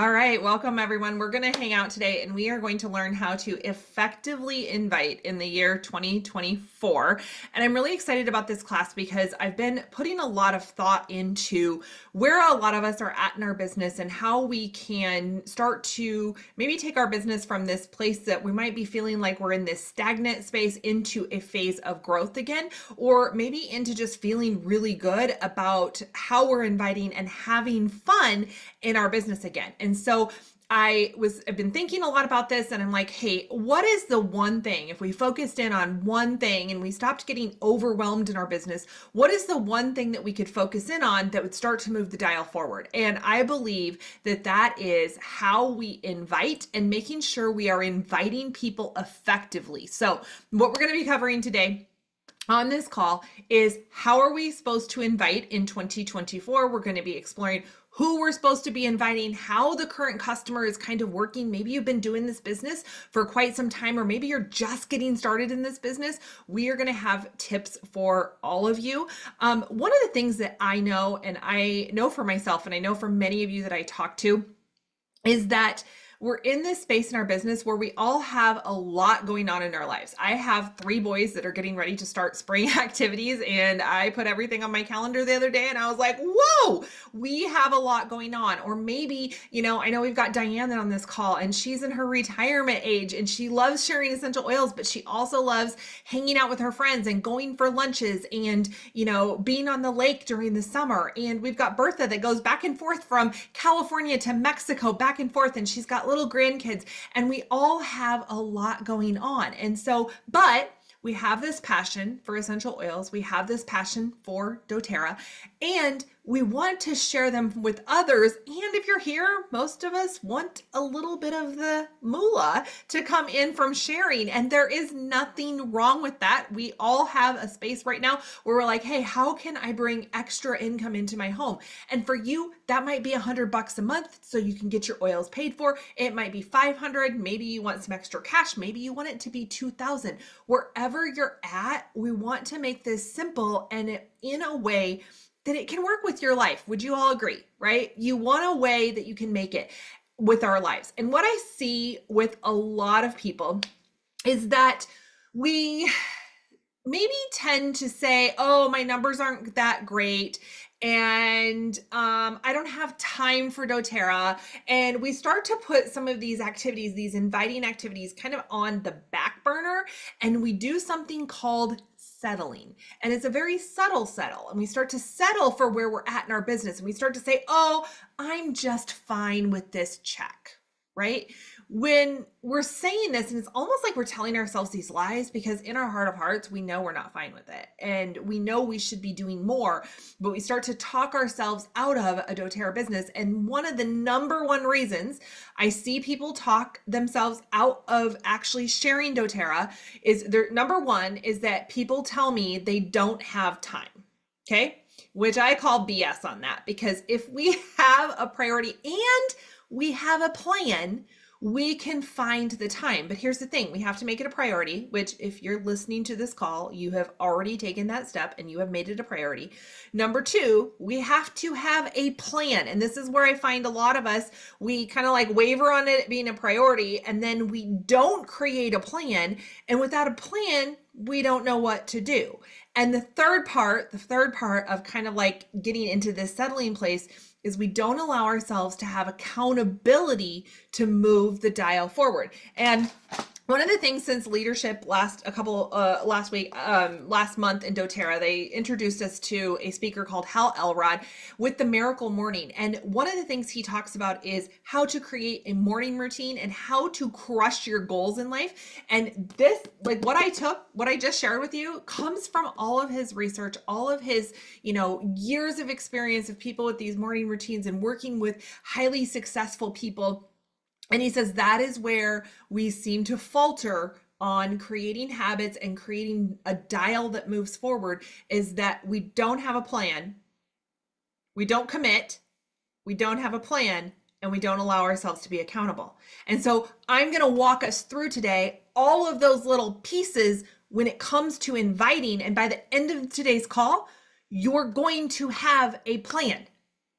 All right, welcome everyone. We're going to hang out today and we are going to learn how to effectively invite in the year 2024. And I'm really excited about this class because I've been putting a lot of thought into where a lot of us are at in our business and how we can start to maybe take our business from this place that we might be feeling like we're in this stagnant space into a phase of growth again, or maybe into just feeling really good about how we're inviting and having fun in our business again. And so I've been thinking a lot about this and I'm like, hey, what is the one thing, if we focused in on one thing and we stopped getting overwhelmed in our business, what is the one thing that we could focus in on that would start to move the dial forward? And I believe that that is how we invite and making sure we are inviting people effectively. So what we're going to be covering today on this call is how are we supposed to invite in 2024. We're going to be exploring who we're supposed to be inviting, how the current customer is kind of working. Maybe you've been doing this business for quite some time, or maybe you're just getting started in this business. We are going to have tips for all of you. One of the things that I know, and I know for myself, and I know for many of you that I talk to, is that we're in this space in our business where we all have a lot going on in our lives. I have 3 boys that are getting ready to start spring activities, and I put everything on my calendar the other day and I was like, whoa, we have a lot going on. Or maybe, I know we've got Diane on this call and she's in her retirement age and she loves sharing essential oils, but she also loves hanging out with her friends and going for lunches and, being on the lake during the summer. And we've got Bertha that goes back and forth from California to Mexico, back and forth, and she's got little grandkids, and we all have a lot going on. And so, but we have this passion for essential oils. We have this passion for doTERRA, and we want to share them with others. And if you're here, most of us want a little bit of the moolah to come in from sharing. And there is nothing wrong with that. We all have a space right now where we're like, hey, how can I bring extra income into my home? And for you, that might be $100 a month so you can get your oils paid for. It might be 500. Maybe you want some extra cash. Maybe you want it to be 2,000. Wherever you're at, we want to make this simple and in a way that it can work with your life. Would you all agree, right? You want a way that you can make it with our lives. And what I see with a lot of people is that we maybe tend to say, oh, my numbers aren't that great, and I don't have time for doTERRA. And we start to put some of these activities, these inviting activities, kind of on the back burner, and we do something called settling. And it's a very subtle settle. And we start to settle for where we're at in our business. And we start to say, oh, I'm just fine with this check, right? When we're saying this, and it's almost like we're telling ourselves these lies, because in our heart of hearts, we know we're not fine with it. And we know we should be doing more, but we start to talk ourselves out of a doTERRA business. And one of the number one reasons I see people talk themselves out of actually sharing doTERRA is number one is that people tell me they don't have time. Okay. Which I call BS on that, because if we have a priority and we have a plan, we can find the time. But here's the thing, we have to make it a priority, which if you're listening to this call, you have already taken that step and you have made it a priority. Number 2, we have to have a plan. And this is where I find a lot of us, we kind of like waver on it being a priority, and then we don't create a plan. And without a plan, we don't know what to do. And the third part of kind of like getting into this settling place is we don't allow ourselves to have accountability to move the dial forward. And one of the things since leadership last month in doTERRA, they introduced us to a speaker called Hal Elrod with the Miracle Morning. And one of the things he talks about is how to create a morning routine and how to crush your goals in life. And this, like what I just shared with you, comes from all of his research, all of his, years of experience of people with these morning routines and working with highly successful people. And he says that is where we seem to falter on creating habits and creating a dial that moves forward, is that we don't have a plan, we don't commit, we don't have a plan, and we don't allow ourselves to be accountable. And so I'm going to walk us through today all of those little pieces when it comes to inviting. And by the end of today's call, you're going to have a plan.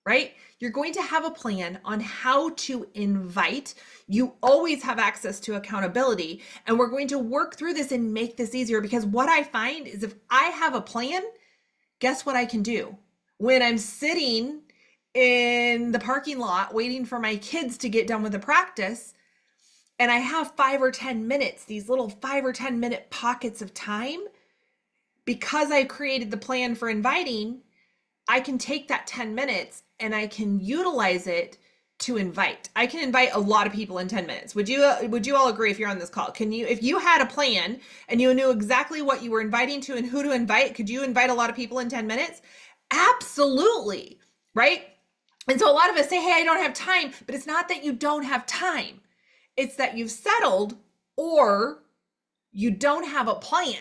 right? You're going to have a plan on how to invite. You always have access to accountability, and we're going to work through this and make this easier, because what I find is if I have a plan, guess what I can do? When I'm sitting in the parking lot waiting for my kids to get done with the practice, and I have 5 or 10 minutes, these little 5 or 10 minute pockets of time, because I created the plan for inviting, I can take that 10 minutes and I can utilize it to invite. I can invite a lot of people in 10 minutes. Would you all agree if you're on this call? If you had a plan and you knew exactly what you were inviting to and who to invite, could you invite a lot of people in 10 minutes? Absolutely, right? And so a lot of us say, hey, I don't have time, but it's not that you don't have time. It's that you've settled or you don't have a plan.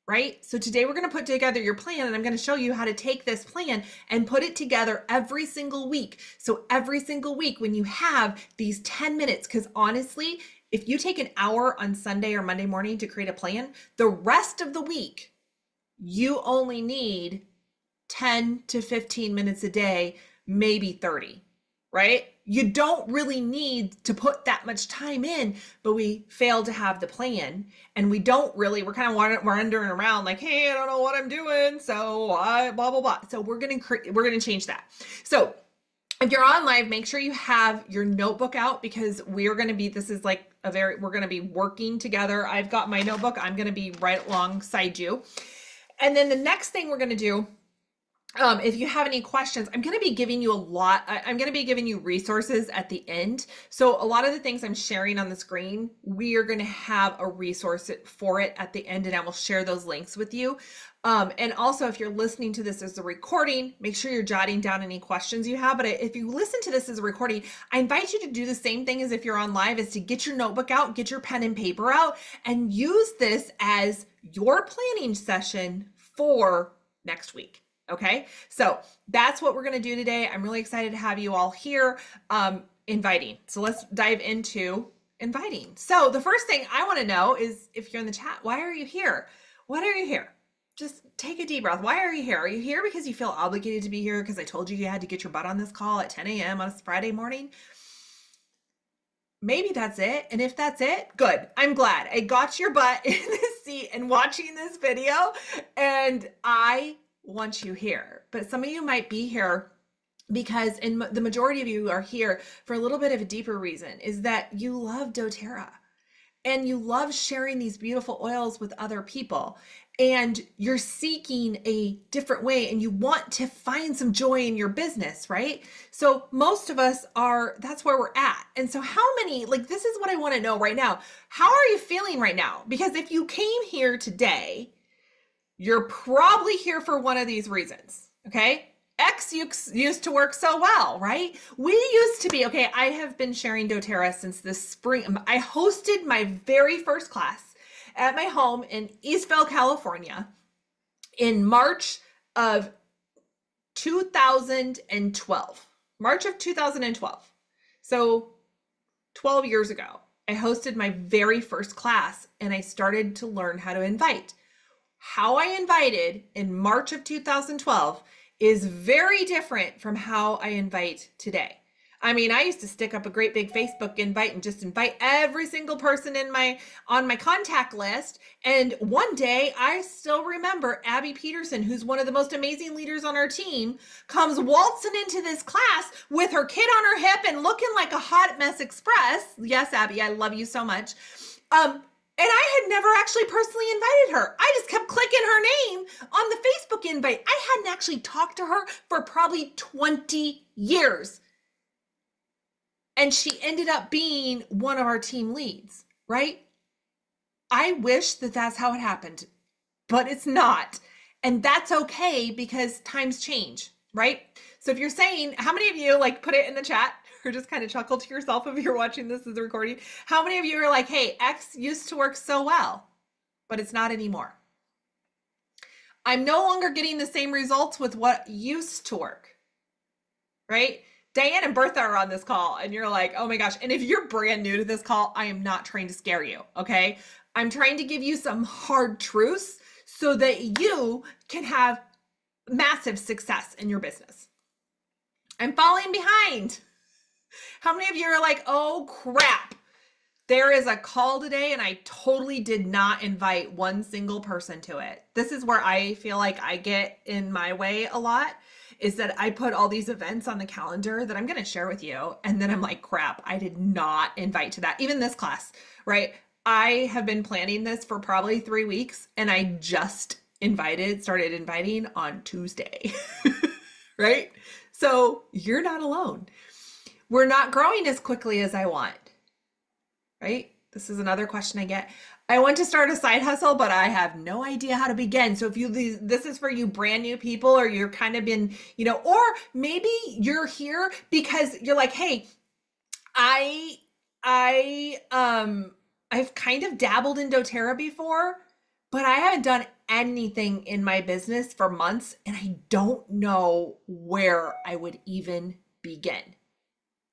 Right? So today we're going to put together your plan, and I'm going to show you how to take this plan and put it together every single week. So every single week when you have these 10 minutes, because honestly, if you take an hour on Sunday or Monday morning to create a plan, the rest of the week, you only need 10 to 15 minutes a day, maybe 30, right? You don't really need to put that much time in, but we fail to have the plan, and we're kind of wandering around like, hey, I don't know what I'm doing, so blah, blah, blah. So we're going to change that. So if you're on live, make sure you have your notebook out, because we're going to be working together. I've got my notebook. I'm going to be right alongside you. And then the next thing we're going to do, if you have any questions, I'm going to be giving you I'm going to be giving you resources at the end. So a lot of the things I'm sharing on the screen, we are going to have a resource for it at the end, and I will share those links with you. And also, if you're listening to this as a recording, make sure you're jotting down any questions you have. But if you listen to this as a recording, I invite you to do the same thing as if you're on live, is to get your notebook out, get your pen and paper out, and use this as your planning session for next week. Okay, so that's what we're going to do today. I'm really excited to have you all here. Inviting. So let's dive into inviting. So the first thing I want to know is, if you're in the chat, why are you here? What are you here? Just take a deep breath. Why are you here? Are you here because you feel obligated to be here because I told you you had to get your butt on this call at 10 a.m. on a Friday morning? Maybe that's it. And if that's it, good. I'm glad I got your butt in this seat and watching this video, and I want you here. But some of you might be here because, and the majority of you are here for a little bit of a deeper reason, is that you love doTERRA and you love sharing these beautiful oils with other people, and you're seeking a different way, and you want to find some joy in your business, right? So most of us that's where we're at. And so this is what I want to know right now. How are you feeling right now? Because if you came here today, you're probably here for one of these reasons, okay? X used to work so well, right? We used to be, okay, I have been sharing doTERRA since this spring. I hosted my very first class at my home in Eastville, California in March of 2012. March of 2012. So 12 years ago, I hosted my very first class, and I started to learn how to invite. How I invited in March of 2012 is very different from how I invite today. I mean, I used to stick up a great big Facebook invite and just invite every single person on my contact list. And one day, I still remember Abby Peterson, who's one of the most amazing leaders on our team, comes waltzing into this class with her kid on her hip and looking like a hot mess express. Yes, Abby, I love you so much. And I had never actually personally invited her. I just kept clicking her name on the Facebook invite. I hadn't actually talked to her for probably 20 years. And she ended up being one of our team leads, right? I wish that that's how it happened, but it's not. And that's okay, because times change, right? So if you're saying, how many of you put it in the chat, or just kind of chuckle to yourself if you're watching this as a recording? How many of you are like, hey, X used to work so well, but it's not anymore? I'm no longer getting the same results with what used to work, right? Diane and Bertha are on this call, and you're like, oh my gosh. And if you're brand new to this call, I am not trying to scare you, okay? I'm trying to give you some hard truths so that you can have massive success in your business. I'm falling behind. How many of you are like, oh crap, there is a call today and I totally did not invite one single person to it. This is where I feel like I get in my way a lot, is that I put all these events on the calendar that I'm going to share with you. And then I'm like, crap, I did not invite to that. Even this class, right? I have been planning this for probably 3 weeks and I just started inviting on Tuesday, right? So you're not alone. We're not growing as quickly as I want. Right? This is another question I get. I want to start a side hustle, but I have no idea how to begin. So if this is for you brand new people, or you're kind of been, or maybe you're here because you're like, hey, I've kind of dabbled in doTERRA before, but I haven't done anything in my business for months and I don't know where I would even begin.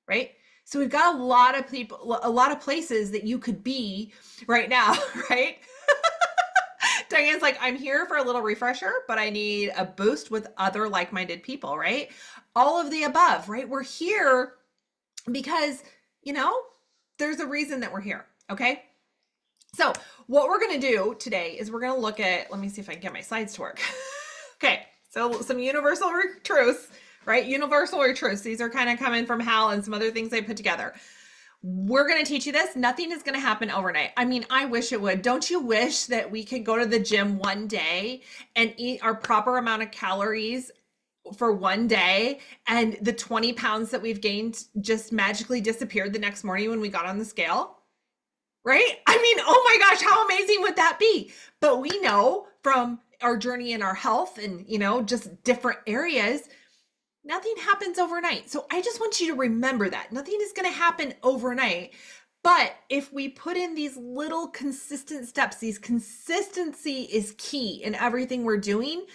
Right? So we've got a lot of people, a lot of places that you could be right now, right? Diane's like, I'm here for a little refresher, but I need a boost with other like-minded people, right? All of the above, right? We're here because, there's a reason that we're here, okay? So what we're going to do today is we're going to look at, let me see if I can get my slides to work. Okay, so some universal truths. Right? Universal or truths. These are kind of coming from Hal and some other things I put together. We're going to teach you this. Nothing is going to happen overnight. I mean, I wish it would. Don't you wish that we could go to the gym one day and eat our proper amount of calories for one day and the 20 pounds that we've gained just magically disappeared the next morning when we got on the scale? Right? I mean, oh my gosh, how amazing would that be? But we know from our journey in our health and, just different areas, nothing happens overnight. So I just want you to remember that. Nothing is going to happen overnight. But if we put in these little consistent steps, consistency is key in everything we're doing.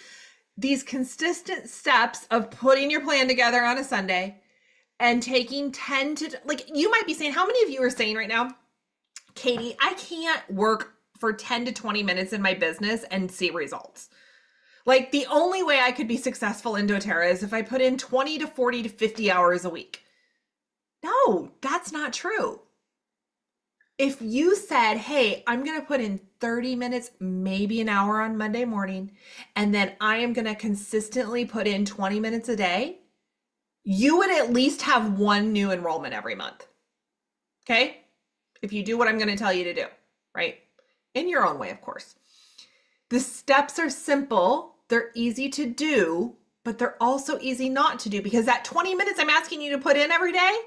These consistent steps of putting your plan together on a Sunday and taking 10 to, you might be saying, how many of you are saying right now, Katie, I can't work for 10 to 20 minutes in my business and see results. Like the only way I could be successful in doTERRA is if I put in 20 to 40 to 50 hours a week. No, that's not true. If you said, hey, I'm going to put in 30 minutes, maybe an hour on Monday morning, and then I am going to consistently put in 20 minutes a day, you would at least have one new enrollment every month. Okay? If you do what I'm going to tell you to do, right? In your own way, of course. The steps are simple. They're easy to do, but they're also easy not to do, because that 20 minutes I'm asking you to put in every day,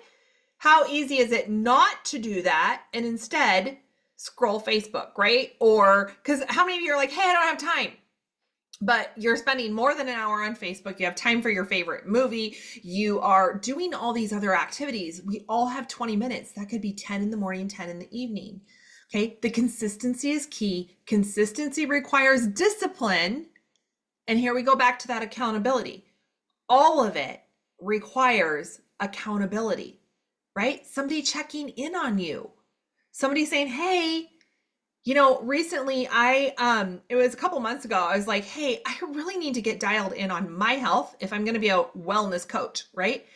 how easy is it not to do that and instead scroll Facebook, right? Or because how many of you are like, hey, I don't have time, but you're spending more than an hour on Facebook. You have time for your favorite movie. You are doing all these other activities. We all have 20 minutes. That could be 10 in the morning, 10 in the evening. Okay, the consistency is key. Consistency requires discipline. And here we go back to that accountability. All of it requires accountability, right? Somebody checking in on you. Somebody saying, hey, recently it was a couple months ago, I was like, hey, I really need to get dialed in on my health if I'm going to be a wellness coach, right?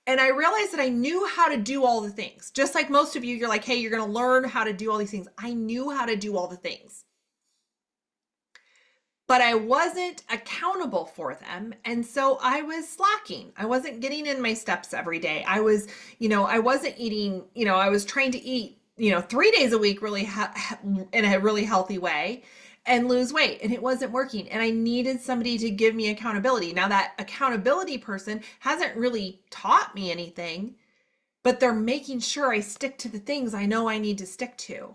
And I realized that I knew how to do all the things. Just like most of you, you're like, hey, you're going to learn how to do all these things. I knew how to do all the things, but I wasn't accountable for them. And so I was slacking. I wasn't getting in my steps every day. I was, I wasn't eating, I was trying to eat, 3 days a week really in a really healthy way and lose weight, and it wasn't working. And I needed somebody to give me accountability. Now that accountability person hasn't really taught me anything, but they're making sure I stick to the things I know I need to stick to.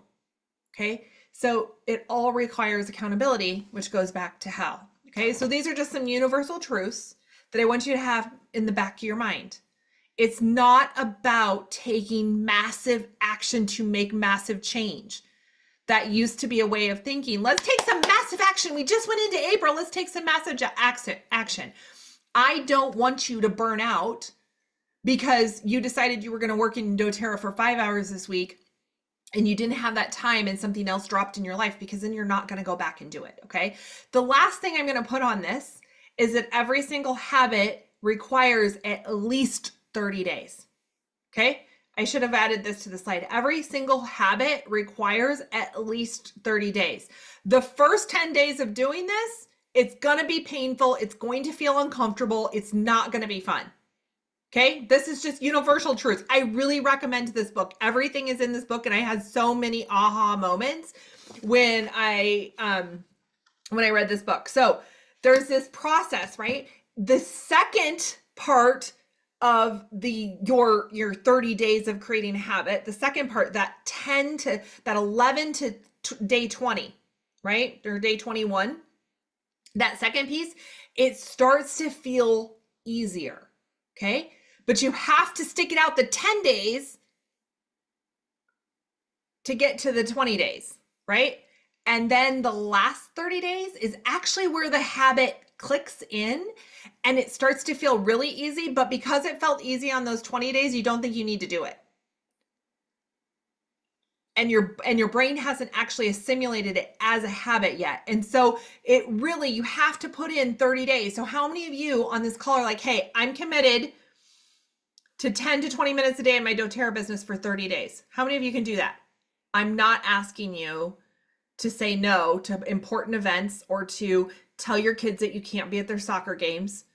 Okay. So it all requires accountability, which goes back to Hal. Okay. So these are just some universal truths that I want you to have in the back of your mind. It's not about taking massive action to make massive change. That used to be a way of thinking. Let's take some massive action. We just went into April. Let's take some massive action. I don't want you to burn out because you decided you were going to work in doTERRA for 5 hours this week and you didn't have that time and something else dropped in your life, because then you're not going to go back and do it. Okay. The last thing I'm going to put on this is that every single habit requires at least 30 days. Okay. I should have added this to the slide. Every single habit requires at least 30 days. The first 10 days of doing this, it's going to be painful. It's going to feel uncomfortable. It's not going to be fun. Okay. This is just universal truth. I really recommend this book. Everything is in this book. And I had so many aha moments when I read this book. So there's this process, right? The second part of your 30 days of creating a habit, the second part, that 11 to day 20, right? Or day 21, that second piece, it starts to feel easier. Okay. But you have to stick it out the 10 days to get to the 20 days, right? And then the last 30 days is actually where the habit clicks in and it starts to feel really easy. But because it felt easy on those 20 days, you don't think you need to do it. And your brain hasn't actually assimilated it as a habit yet. And so it really, you have to put in 30 days. So how many of you on this call are like, hey, I'm committed to 10 to 20 minutes a day in my doTERRA business for 30 days? How many of you can do that? I'm not asking you to say no to important events or to tell your kids that you can't be at their soccer games.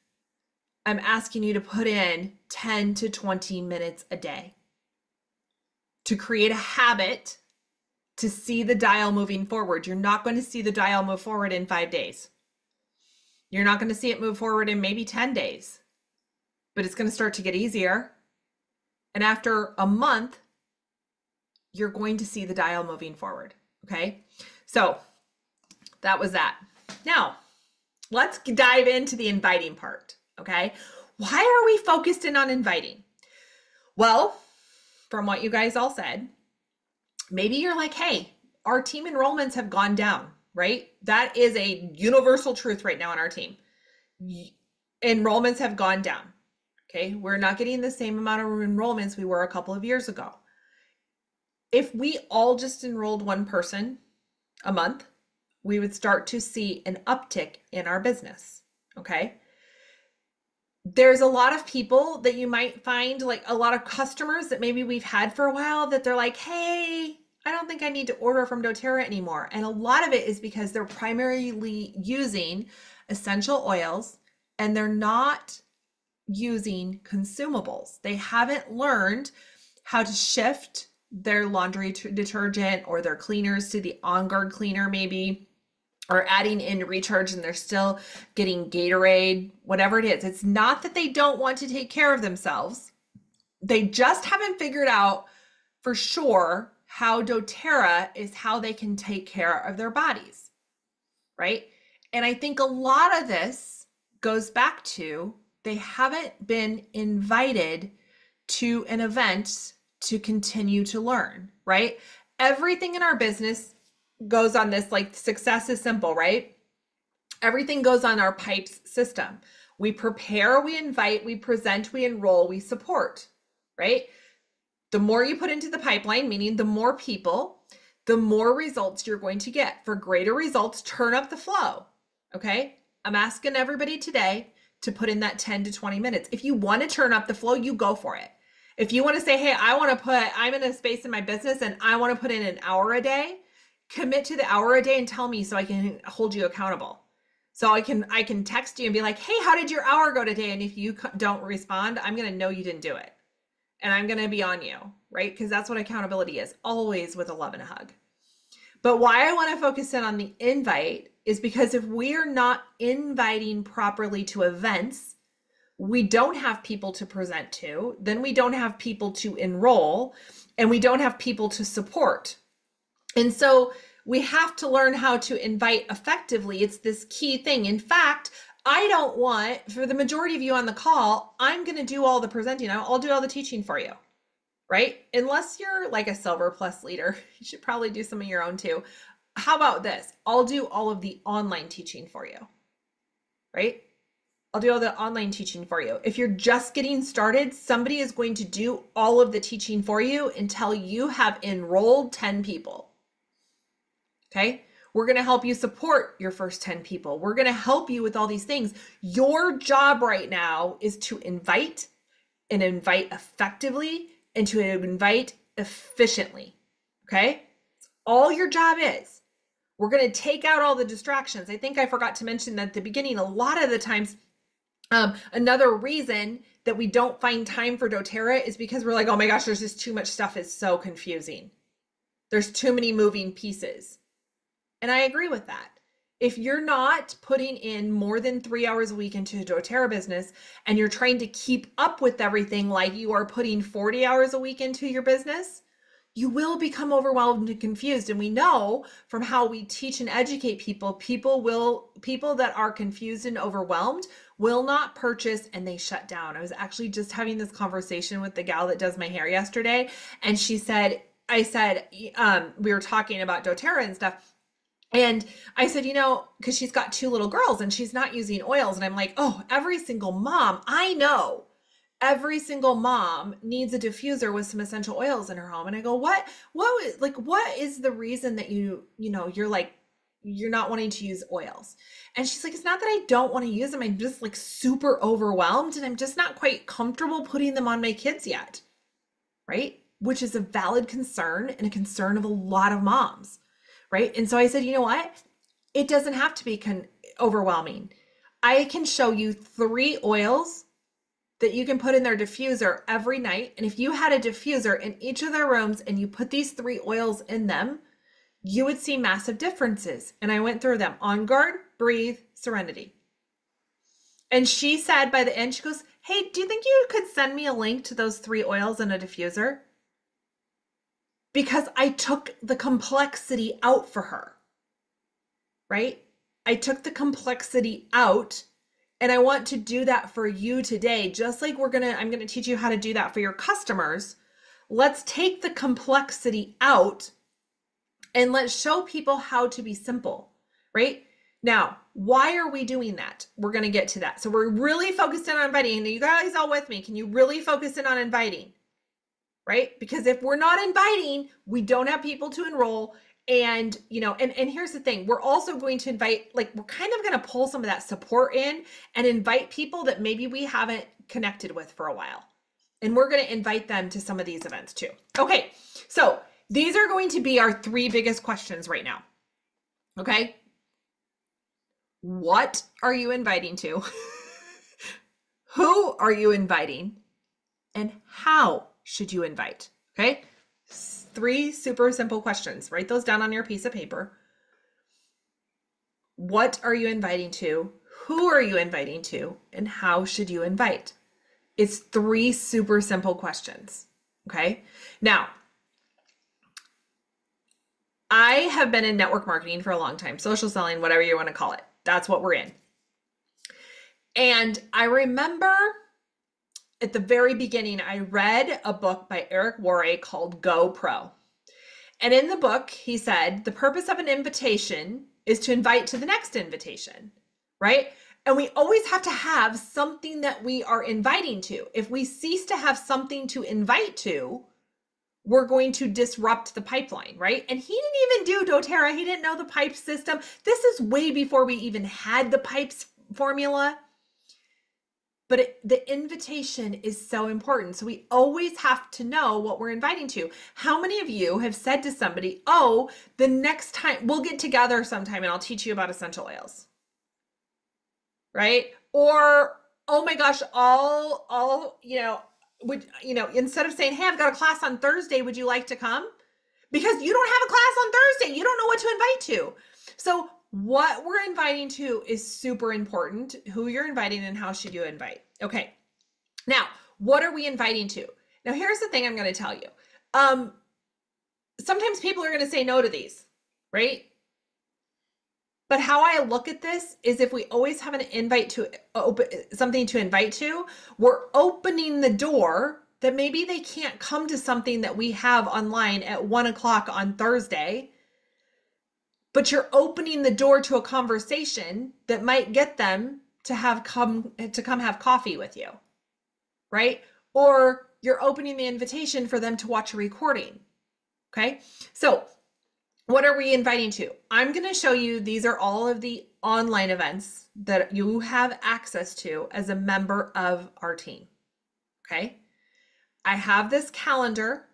I'm asking you to put in 10 to 20 minutes a day to create a habit to see the dial moving forward. You're not going to see the dial move forward in 5 days. You're not going to see it move forward in maybe 10 days, but it's going to start to get easier. And after a month, you're going to see the dial moving forward. Okay. So that was that. Now let's dive into the inviting part. Okay. Why are we focused in on inviting? Well, from what you guys all said, maybe you're like, hey, our team enrollments have gone down, right? That is a universal truth right now on our team. Enrollments have gone down. Okay. We're not getting the same amount of enrollments we were a couple of years ago. If we all just enrolled one person a month, we would start to see an uptick in our business. Okay. There's a lot of people that you might find, like a lot of customers that maybe we've had for a while, that they're like, hey, I don't think I need to order from doTERRA anymore. And a lot of it is because they're primarily using essential oils and they're not using consumables. They haven't learned how to shift their laundry detergent or their cleaners to the On Guard cleaner maybe, or adding in recharge and they're still getting Gatorade, whatever it is. It's not that they don't want to take care of themselves. They just haven't figured out for sure how doTERRA is how they can take care of their bodies, right? And I think a lot of this goes back to they haven't been invited to an event to continue to learn, right? Everything in our business goes on this, like success is simple, right? Everything goes on our pipes system. We prepare, we invite, we present, we enroll, we support, right? The more you put into the pipeline, meaning the more people, the more results you're going to get. For greater results, turn up the flow, okay? I'm asking everybody today to put in that 10 to 20 minutes. If you want to turn up the flow, you go for it. If you want to say, hey, I'm in a space in my business and I want to put in an hour a day, commit to the hour a day and tell me so I can hold you accountable. So I can text you and be like, hey, how did your hour go today? And if you don't respond, I'm going to know you didn't do it. And I'm going to be on you, right? Because that's what accountability is, always with a love and a hug. But why I want to focus in on the invite is because if we're not inviting properly to events, we don't have people to present to, then we don't have people to enroll, and we don't have people to support. And so we have to learn how to invite effectively. It's this key thing. In fact, I don't want, for the majority of you on the call, I'm going to do all the presenting. I'll do all the teaching for you, right? Unless you're like a Silver Plus leader, you should probably do some of your own too. How about this? I'll do all of the online teaching for you, right? I'll do all the online teaching for you. If you're just getting started, somebody is going to do all of the teaching for you until you have enrolled 10 people. Okay. We're going to help you support your first 10 people. We're going to help you with all these things. Your job right now is to invite and invite effectively and to invite efficiently. Okay? All your job is. We're going to take out all the distractions. I think I forgot to mention that at the beginning, a lot of the times, another reason that we don't find time for doTERRA is because we're like, oh my gosh, there's just too much stuff. It's so confusing. There's too many moving pieces. And I agree with that. If you're not putting in more than 3 hours a week into a doTERRA business and you're trying to keep up with everything like you are putting 40 hours a week into your business, you will become overwhelmed and confused. And we know from how we teach and educate people, people that are confused and overwhelmed will not purchase and they shut down. I was actually just having this conversation with the gal that does my hair yesterday. And she said, we were talking about doTERRA and stuff. And I said, because she's got 2 little girls and she's not using oils. And I'm like, oh, every single mom, I know every single mom needs a diffuser with some essential oils in her home. And I go, what is the reason that you're not wanting to use oils? And she's like, it's not that I don't want to use them. I'm just like super overwhelmed and I'm just not quite comfortable putting them on my kids yet. Right? Which is a valid concern and a concern of a lot of moms. Right? And so I said, you know what? It doesn't have to be overwhelming. I can show you 3 oils that you can put in their diffuser every night. And if you had a diffuser in each of their rooms and you put these 3 oils in them, you would see massive differences. And I went through them: On Guard, Breathe, Serenity. And she said by the end, she goes, hey, do you think you could send me a link to those 3 oils in a diffuser? Because I took the complexity out for her, right? I took the complexity out. And I want to do that for you today, just like I'm going to teach you how to do that for your customers. Let's take the complexity out and let's show people how to be simple, right? Now, why are we doing that? We're going to get to that. So we're really focused in on inviting. You guys all with me? Can you really focus in on inviting, right? Because if we're not inviting, we don't have people to enroll. And, and here's the thing, we're also going to invite, we're kind of going to pull some of that support in and invite people that maybe we haven't connected with for a while. And we're going to invite them to some of these events too. Okay. So these are going to be our 3 biggest questions right now. Okay. What are you inviting to? Who are you inviting? And how should you invite? Okay. 3 super simple questions. Write those down on your piece of paper. What are you inviting to? Who are you inviting to? And how should you invite? It's 3 super simple questions. Okay. Now, I have been in network marketing for a long time, social selling, whatever you want to call it. That's what we're in. And I remember at the very beginning, I read a book by Eric Worre called Go Pro. And in the book, he said, the purpose of an invitation is to invite to the next invitation, right? And we always have to have something that we are inviting to. If we cease to have something to invite to, we're going to disrupt the pipeline, right? And he didn't even do doTERRA. He didn't know the pipe system. This is way before we even had the pipes formula. But the invitation is so important. So we always have to know what we're inviting to. How many of you have said to somebody, oh, the next time we'll get together sometime and I'll teach you about essential oils, right? Or, oh my gosh, instead of saying, hey, I've got a class on Thursday, would you like to come? Because you don't have a class on Thursday. You don't know what to invite to. So what we're inviting to is super important. Who you're inviting and how should you invite? Okay. Now, what are we inviting to? Now, here's the thing I'm going to tell you. Sometimes people are going to say no to these, right? But how I look at this is if we always have an invite to something to invite to, we're opening the door that maybe they can't come to something that we have online at 1:00 on Thursday. But you're opening the door to a conversation that might get them to come have coffee with you, right? Or you're opening the invitation for them to watch a recording, okay? So What are we inviting to? I'm going to show you, these are all of the online events that you have access to as a member of our team. Okay. I have this calendar.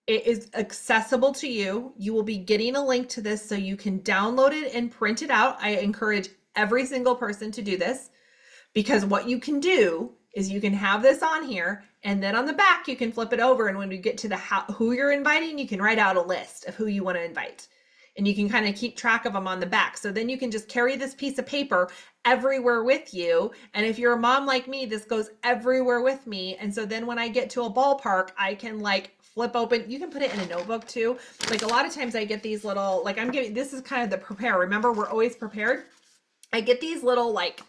It is accessible to you. You will be getting a link to this so you can download it and print it out. I encourage every single person to do this, because what you can do is you can have this on here, and then on the back you can flip it over, and when we get to the who you're inviting, you can write out a list of who you want to invite, and you can kind of keep track of them on the back. So then you can just carry this piece of paper everywhere with you. And if you're a mom like me, this goes everywhere with me. And so then when I get to a ballpark, I can like flip open. You can put it in a notebook too. Like a lot of times I get these little, like I'm giving, this is kind of the prepare. Remember, we're always prepared. I get these little, like,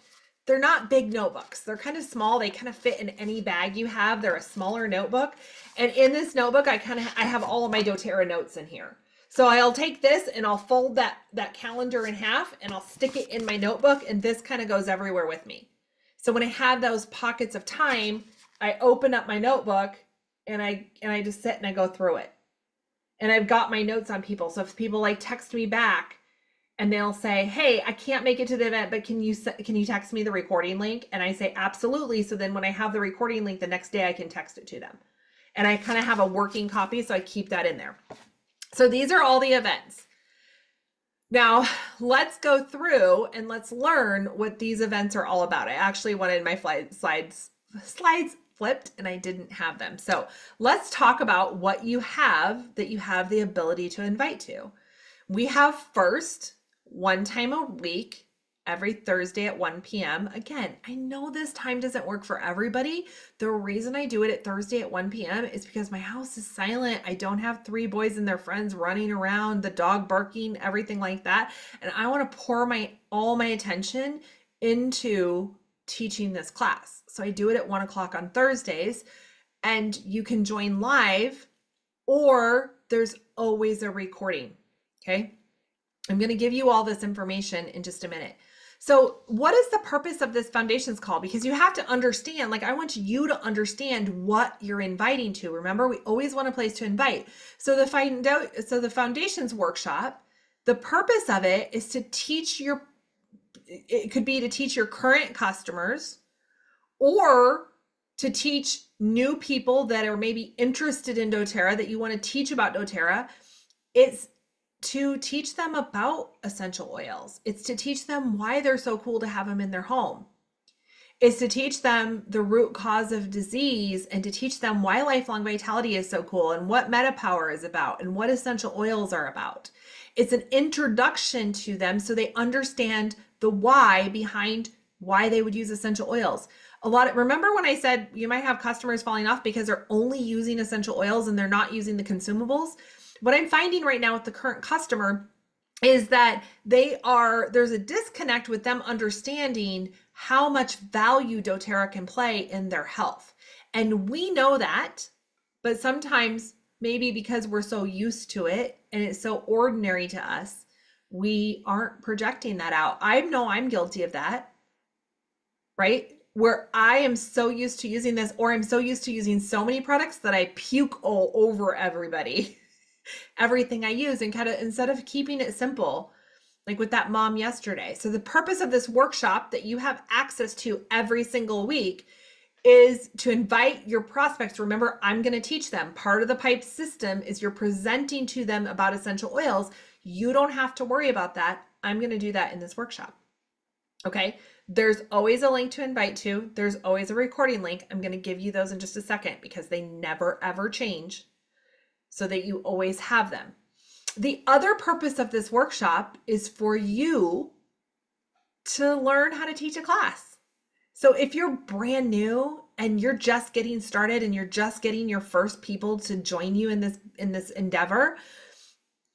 they're not big notebooks. They're kind of small. They kind of fit in any bag you have. They're a smaller notebook. And in this notebook, I have all of my doTERRA notes in here. So I'll take this and I'll fold that calendar in half and I'll stick it in my notebook, and this kind of goes everywhere with me. So when I have those pockets of time, I open up my notebook and I just sit and I go through it. And I've got my notes on people. So if people like text me back and they'll say, "Hey, I can't make it to the event, but can you text me the recording link?" And I say, "Absolutely." So then when I have the recording link the next day, I can text it to them. And I kind of have a working copy, so I keep that in there. So these are all the events. Now let's go through and let's learn what these events are all about. I actually wanted my slides flipped and I didn't have them. So let's talk about what you have that you have the ability to invite to. We have first, one time a week, every Thursday at 1 p.m. Again, I know this time doesn't work for everybody. The reason I do it at Thursday at 1 p.m. is because my house is silent. I don't have 3 boys and their friends running around, the dog barking, everything like that. And I want to pour all my attention into teaching this class. So I do it at 1 o'clock on Thursdays, and you can join live, or there's always a recording. Okay. I'm going to give you all this information in just a minute. So what is the purpose of this foundations call? Because you have to understand, like, I want you to understand what you're inviting to. Remember, we always want a place to invite. So the foundations workshop, the purpose of it is to teach it could be to teach your current customers, or to teach new people that are maybe interested in doTERRA, that you want to teach about doTERRA. It's to teach them about essential oils. It's to teach them why they're so cool to have them in their home. It's to teach them the root cause of disease, and to teach them why lifelong vitality is so cool, and what MetaPower is about, and what essential oils are about. It's an introduction to them so they understand the why behind why they would use essential oils. Remember when I said you might have customers falling off because they're only using essential oils and they're not using the consumables? What I'm finding right now with the current customer is that there's a disconnect with them understanding how much value doTERRA can play in their health. And we know that, but sometimes maybe because we're so used to it and it's so ordinary to us, we aren't projecting that out. I know I'm guilty of that, right? Where I am so used to using this, or I'm so used to using so many products that I puke all over everybody. Everything I use, and kind of, instead of keeping it simple, like with that mom yesterday. So the purpose of this workshop that you have access to every single week is to invite your prospects. Remember, I'm going to teach them. Part of the PIPE system is you're presenting to them about essential oils. You don't have to worry about that. I'm going to do that in this workshop. Okay. There's always a link to invite to. There's always a recording link. I'm going to give you those in just a second because they never ever change, so that you always have them. The other purpose of this workshop is for you to learn how to teach a class. So if you're brand new and you're just getting started and you're just getting your first people to join you in this endeavor,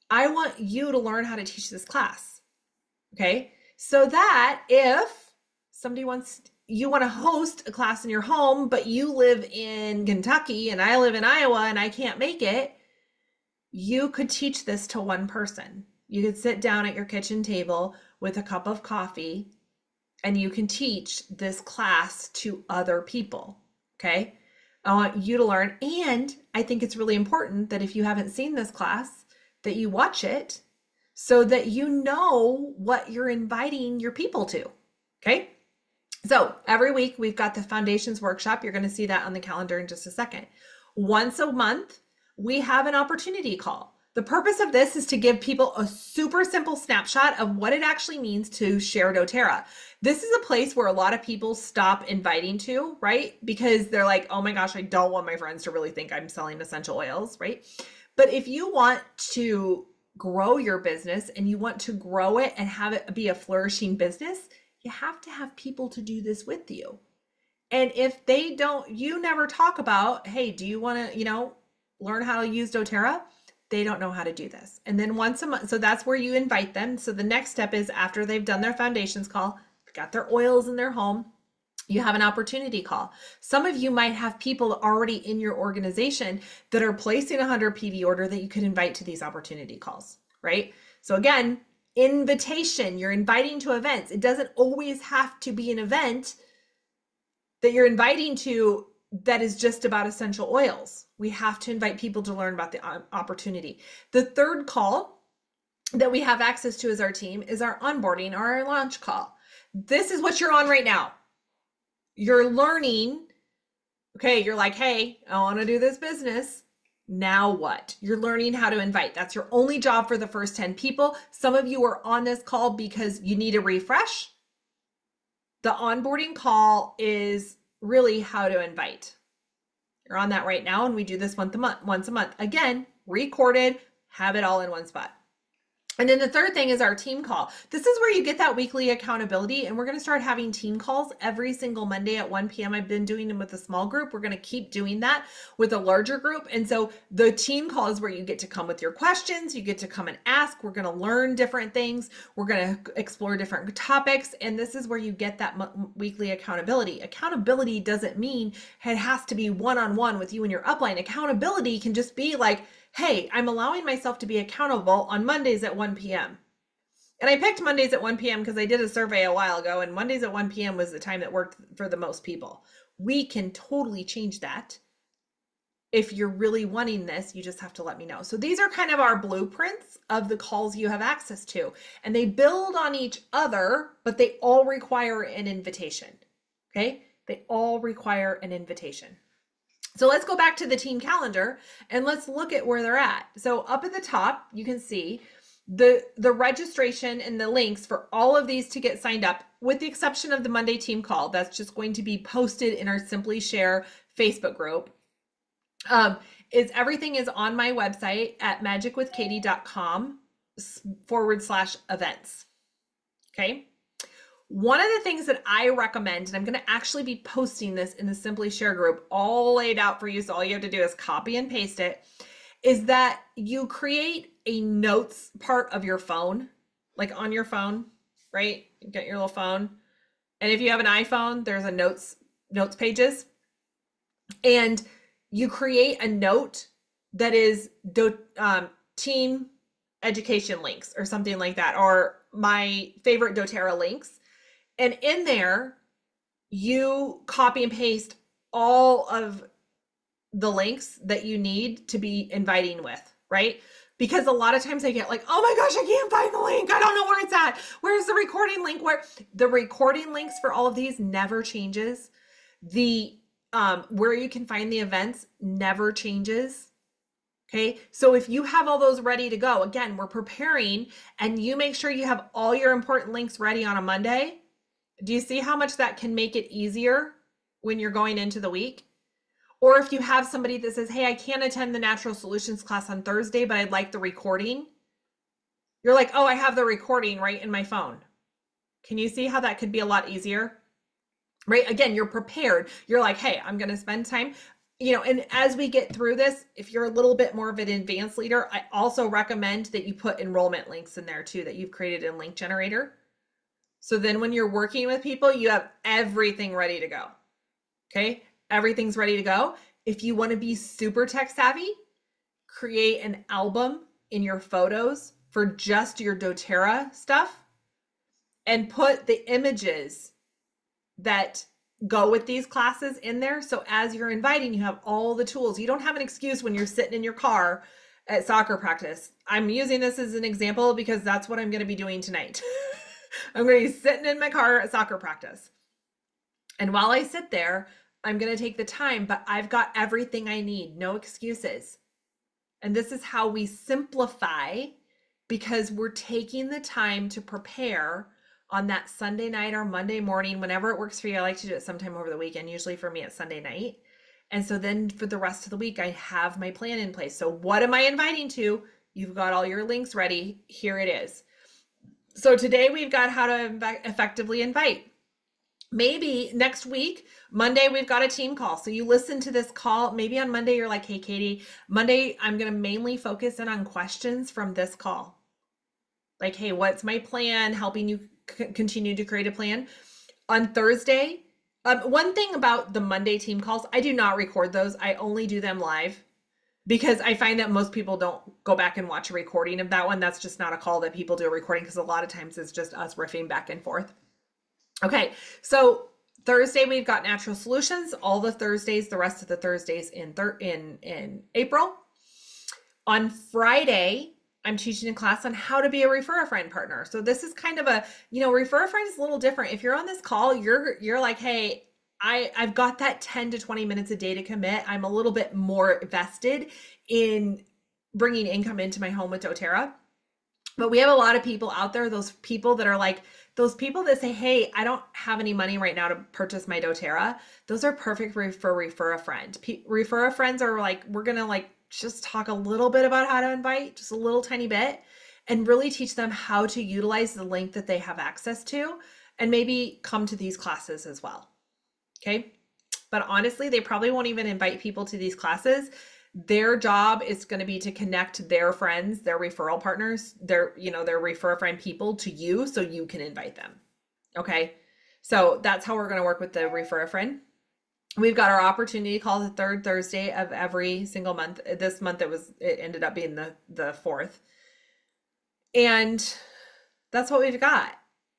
I want you to learn how to teach this class. Okay? So that if you want to host a class in your home, but you live in Kentucky and I live in Iowa and I can't make it, you could teach this to one person. You could sit down at your kitchen table with a cup of coffee and you can teach this class to other people. Okay. I want you to learn. And I think it's really important that if you haven't seen this class, that you watch it so that you know what you're inviting your people to. Okay. So every week we've got the foundations workshop. You're going to see that on the calendar in just a second. Once a month, we have an opportunity call. The purpose of this is to give people a super simple snapshot of what it actually means to share doTERRA. This is a place where a lot of people stop inviting to, right? Because they're like, oh my gosh, I don't want my friends to really think I'm selling essential oils, right? But if you want to grow your business and you want to grow it and have it be a flourishing business, you have to have people to do this with you. And if they don't, you never talk about, hey, do you want to, learn how to use doTERRA? They don't know how to do this. And then once a month, so that's where you invite them. So the next step is after they've done their foundations call, got their oils in their home, you have an opportunity call. Some of you might have people already in your organization that are placing a 100 PV order that you could invite to these opportunity calls, right? So again, invitation, you're inviting to events. It doesn't always have to be an event that you're inviting to that is just about essential oils. We have to invite people to learn about the opportunity. The third call that we have access to as our team is our onboarding or our launch call. This is what you're on right now. You're learning, okay, you're like, hey, I want to do this business. Now what? You're learning how to invite. That's your only job for the first 10 people. Some of you are on this call because you need a refresh. The onboarding call is really how to invite. You're on that right now, and we do this once a month. Again, recorded, have it all in one spot. And then the third thing is our team call. This is where you get that weekly accountability, and we're going to start having team calls every single Monday at 1 p.m. I've been doing them with a small group. We're going to keep doing that with a larger group. And so the team call is where you get to come with your questions. You get to come and ask. We're going to learn different things. We're going to explore different topics. And this is where you get that weekly accountability. Accountability doesn't mean it has to be one-on-one with you and your upline. Accountability can just be like, hey, I'm allowing myself to be accountable on Mondays at 1 p.m. And I picked Mondays at 1 p.m. because I did a survey a while ago, and Mondays at 1 p.m. was the time that worked for the most people. We can totally change that. If you're really wanting this, you just have to let me know. So these are kind of our blueprints of the calls you have access to, and they build on each other, but they all require an invitation, okay? They all require an invitation. So let's go back to the team calendar and let's look at where they're at. So up at the top, you can see the registration and the links for all of these to get signed up, with the exception of the Monday team call. That's just going to be posted in our Simply Share Facebook group. Everything is on my website at magicwithkatie.com/events. Okay. One of the things that I recommend, and I'm going to actually be posting this in the Simply Share group all laid out for you, so all you have to do is copy and paste it, is that you create a notes part of your phone, like on your phone, right? You get your little phone. And if you have an iPhone, there's a notes pages. And you create a note that is team education links or something like that, or my favorite doTERRA links. And in there, you copy and paste all of the links that you need to be inviting with, right? Because a lot of times I get like, oh my gosh, I can't find the link. I don't know where it's at. Where's the recording link? Where the recording links for all of these never changes. The where you can find the events never changes. Okay, so if you have all those ready to go, again, we're preparing, and you make sure you have all your important links ready on a Monday. Do you see how much that can make it easier when you're going into the week? Or if you have somebody that says, hey, I can't attend the Natural Solutions class on Thursday, but I'd like the recording. You're like, oh, I have the recording right in my phone. Can you see how that could be a lot easier? Right? Again, you're prepared. You're like, hey, I'm going to spend time. And as we get through this, if you're a little bit more of an advanced leader, I also recommend that you put enrollment links in there too, that you've created in Link Generator. So then when you're working with people, you have everything ready to go. Okay. Everything's ready to go. If you want to be super tech savvy, create an album in your photos for just your doTERRA stuff and put the images that go with these classes in there. So as you're inviting, you have all the tools. You don't have an excuse when you're sitting in your car at soccer practice. I'm using this as an example because that's what I'm going to be doing tonight. I'm going to be sitting in my car at soccer practice. And while I sit there, I'm going to take the time, but I've got everything I need, no excuses. And this is how we simplify, because we're taking the time to prepare on that Sunday night or Monday morning, whenever it works for you. I like to do it sometime over the weekend. Usually for me, it's Sunday night. And so then for the rest of the week, I have my plan in place. So what am I inviting to? You've got all your links ready. Here it is. So today we've got how to effectively invite. Maybe next week, Monday, we've got a team call. So you listen to this call. Maybe on Monday, you're like, hey, Katie, Monday, I'm going to mainly focus in on questions from this call. Like, hey, what's my plan? Helping you continue to create a plan. On Thursday, one thing about the Monday team calls, I do not record those. I only do them live because I find that most people don't go back and watch a recording of that one. That's just not a call that people do a recording, because a lot of times it's just us riffing back and forth. Okay, so Thursday we've got natural solutions, all the Thursdays, the rest of the Thursdays in April. On Friday, I'm teaching a class on how to be a refer a friend partner. So this is kind of a, refer a friend is a little different. If you're on this call, you're like, hey, I've got that 10 to 20 minutes a day to commit. I'm a little bit more vested in bringing income into my home with doTERRA. But we have a lot of people out there, those people that are like, those people that say, hey, I don't have any money right now to purchase my doTERRA. Those are perfect for refer a friend. Refer a friends are like, we're going to like just talk a little bit about how to invite, just a little tiny bit, and really teach them how to utilize the link that they have access to, and maybe come to these classes as well. Okay. But honestly, they probably won't even invite people to these classes. Their job is going to be to connect their friends, their referral partners, their refer a friend people to you so you can invite them. Okay. So that's how we're going to work with the refer a friend. We've got our opportunity call the third Thursday of every single month. This month it ended up being the fourth. And that's what we've got.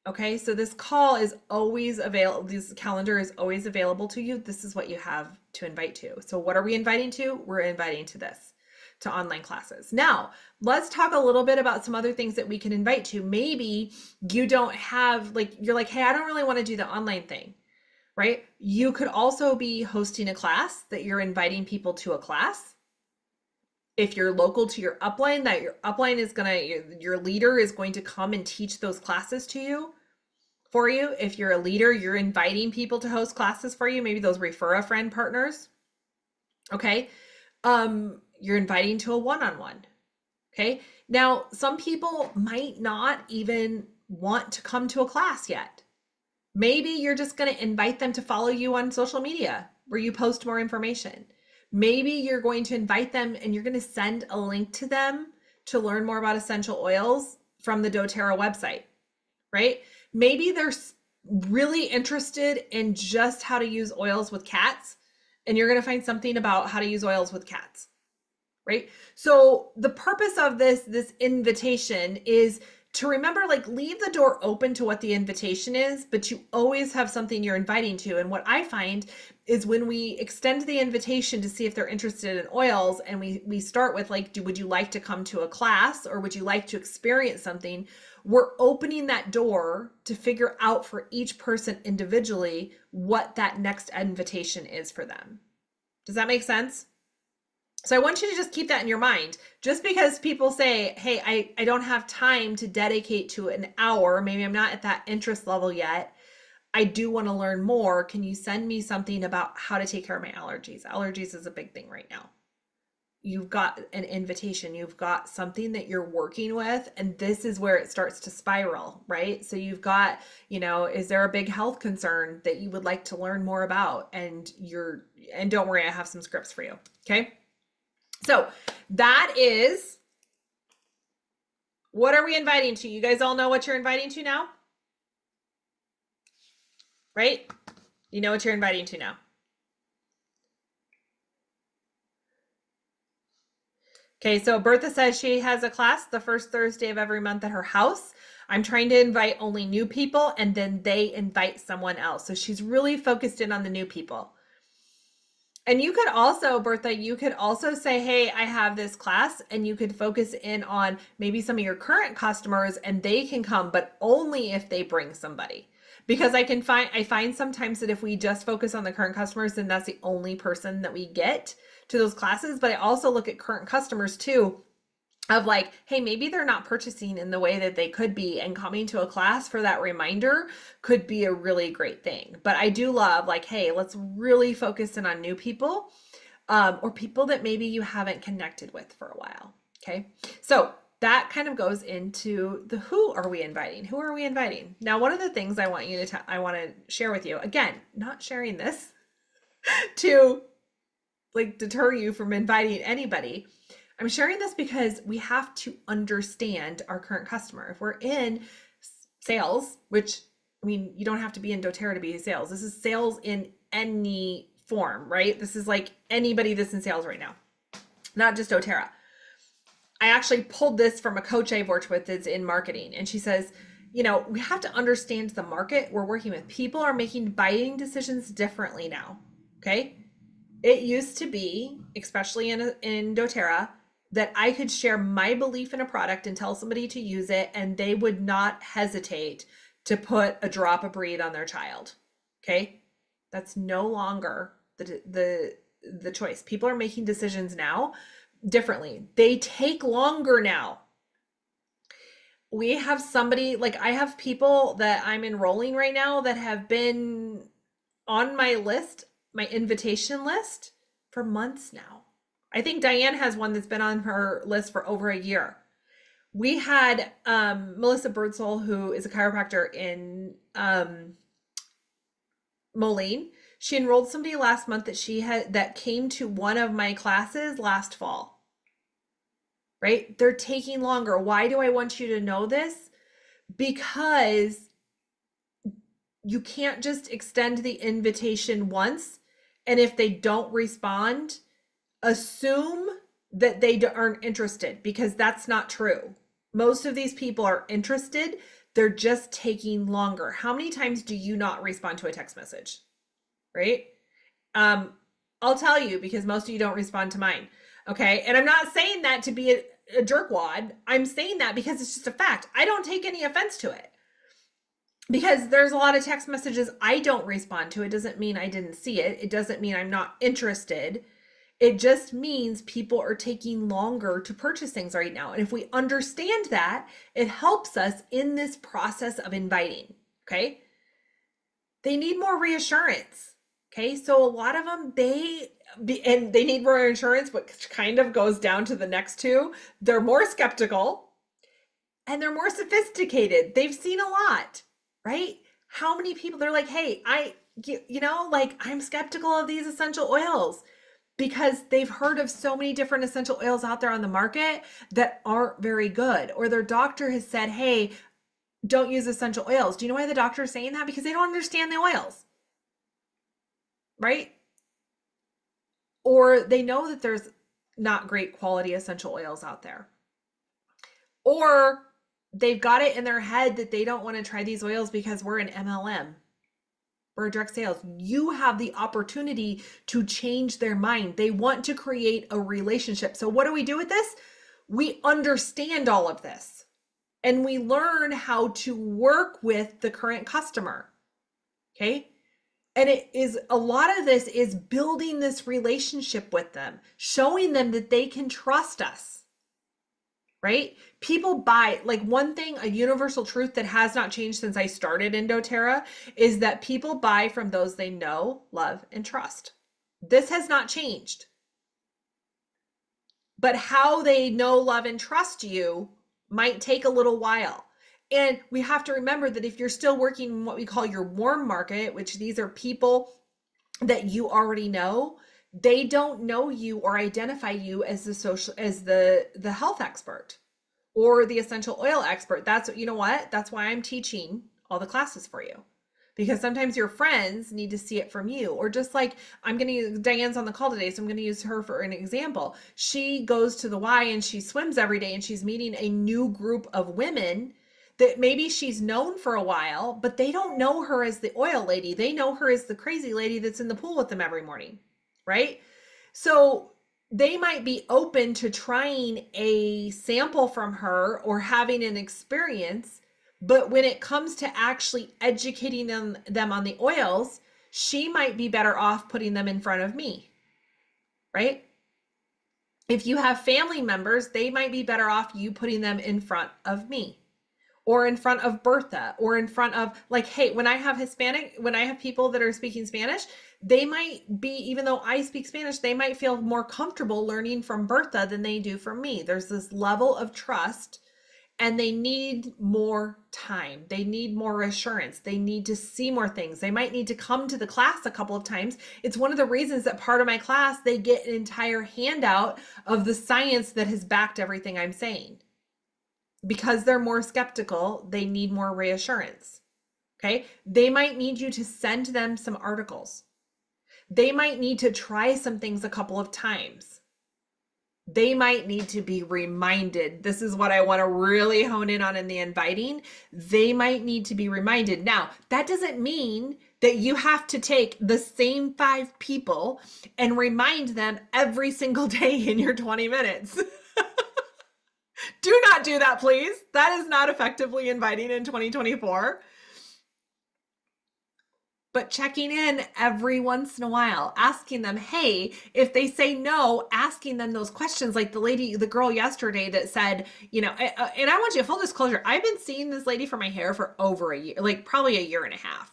Okay. So this call is always available. This calendar is always available to you. This is what you have to invite to. So what are we inviting to? We're inviting to this, to online classes. Now, let's talk a little bit about some other things that we can invite to. Maybe you don't have, you're like, hey, I don't really want to do the online thing, right? You could also be hosting a class that you're inviting people to a class. If you're local to your upline, that your upline is your leader is going to come and teach those classes to you. For you. If you're a leader, you're inviting people to host classes for you, maybe those refer a friend partners. Okay. You're inviting to a one-on-one. Okay. Now, some people might not even want to come to a class yet. Maybe you're just going to invite them to follow you on social media where you post more information. Maybe you're going to invite them and you're going to send a link to them to learn more about essential oils from the doTERRA website, right? Maybe they're really interested in just how to use oils with cats, and you're going to find something about how to use oils with cats, right? So the purpose of this invitation is to remember, leave the door open to what the invitation is, but you always have something you're inviting to. And what I find is when we extend the invitation to see if they're interested in oils, and we start with would you like to come to a class, or would you like to experience something? We're opening that door to figure out for each person individually what that next invitation is for them. Does that make sense? So I want you to just keep that in your mind. Just because people say, hey, I don't have time to dedicate to an hour, maybe I'm not at that interest level yet, I do want to learn more. Can you send me something about how to take care of my allergies? Allergies is a big thing right now. You've got an invitation, you've got something that you're working with, and this is where it starts to spiral, right? So you've got, is there a big health concern that you would like to learn more about? And don't worry, I have some scripts for you. Okay. So that is, what are we inviting to? You guys all know what you're inviting to now, right? You know what you're inviting to now. Okay, so Bertha says she has a class the first Thursday of every month at her house. I'm trying to invite only new people, and then they invite someone else. So she's really focused in on the new people. And you could also, Bertha, you could also say, hey, I have this class, and you could focus in on maybe some of your current customers and they can come, but only if they bring somebody. Because I find sometimes that if we just focus on the current customers, then that's the only person that we get to those classes. But I also look at current customers too, of like, hey, maybe they're not purchasing in the way that they could be, and coming to a class for that reminder could be a really great thing. But I do love like, hey, let's really focus in on new people, or people that maybe you haven't connected with for a while. Okay. So that kind of goes into the who are we inviting? Who are we inviting? Now, one of the things I want to share with you, again, not sharing this to like deter you from inviting anybody. I'm sharing this because we have to understand our current customer. If we're in sales, which, I mean, you don't have to be in doTERRA to be in sales. This is sales in any form, right? This is like anybody that's in sales right now, not just doTERRA. I actually pulled this from a coach I've worked with that's in marketing. And she says, you know, we have to understand the market we're working with. People are making buying decisions differently now. Okay. It used to be, especially in doTERRA, that I could share my belief in a product and tell somebody to use it, and they would not hesitate to put a drop of breed on their child. Okay. That's no longer the choice. People are making decisions now differently. They take longer now. We have somebody, like I have people that I'm enrolling right now that have been on my list, my invitation list, for months now. I think Diane has one that's been on her list for over a year. We had Melissa Birdsall, who is a chiropractor in Moline. She enrolled somebody last month that came to one of my classes last fall. Right? They're taking longer. Why do I want you to know this? Because you can't just extend the invitation once, and if they don't respond, assume that they aren't interested, because that's not true. Most of these people are interested. They're just taking longer. How many times do you not respond to a text message? Right? I'll tell you, because most of you don't respond to mine. Okay. And I'm not saying that to be a jerkwad. I'm saying that because it's just a fact. I don't take any offense to it, because there's a lot of text messages I don't respond to. It doesn't mean I didn't see it. It doesn't mean I'm not interested. It just means people are taking longer to purchase things right now. And if we understand that, it helps us in this process of inviting. Okay. They need more reassurance. Okay. So a lot of them, they need more insurance, which kind of goes down to the next two. They're more skeptical and they're more sophisticated. They've seen a lot, right? How many people, they're like, hey, I'm skeptical of these essential oils, because they've heard of so many different essential oils out there on the market that aren't very good. Or their doctor has said, hey, don't use essential oils. Do you know why the doctor is saying that? Because they don't understand the oils, right? Or they know that there's not great quality essential oils out there. Or they've got it in their head that they don't want to try these oils because we're an MLM. We're direct sales. You have the opportunity to change their mind. They want to create a relationship. So what do we do with this? We understand all of this, and we learn how to work with the current customer. Okay. And it is, a lot of this is building this relationship with them, showing them that they can trust us, right? People buy, like, one thing, a universal truth that has not changed since I started in doTERRA is that people buy from those they know, love, and trust. This has not changed. But how they know, love, and trust you might take a little while. And we have to remember that if you're still working in what we call your warm market, which these are people that you already know, they don't know you or identify you as the health expert or the essential oil expert. That's, you know what? That's why I'm teaching all the classes for you, because sometimes your friends need to see it from you. Or just like, Diane's on the call today, so I'm going to use her for an example. She goes to the Y and she swims every day, and she's meeting a new group of women that maybe she's known for a while, but they don't know her as the oil lady. They know her as the crazy lady that's in the pool with them every morning, right? So they might be open to trying a sample from her or having an experience, but when it comes to actually educating them on the oils, she might be better off putting them in front of me, right? If you have family members, they might be better off you putting them in front of me or in front of Bertha or in front of, like, hey, when I have people that are speaking Spanish, they might be, even though I speak Spanish, they might feel more comfortable learning from Bertha than they do from me. There's this level of trust, and they need more time. They need more assurance. They need to see more things. They might need to come to the class a couple of times. It's one of the reasons that part of my class, they get an entire handout of the science that has backed everything I'm saying. Because they're more skeptical, they need more reassurance. Okay. They might need you to send them some articles. They might need to try some things a couple of times. They might need to be reminded. This is what I want to really hone in on in the inviting. They might need to be reminded. Now, that doesn't mean that you have to take the same 5 people and remind them every single day in your 20 minutes. Do not do that, please. That is not effectively inviting in 2024. But checking in every once in a while, asking them, hey, if they say no, asking them those questions, like the girl yesterday that said, and I want you to full disclosure, I've been seeing this lady for my hair for over a year, like probably a year and a half.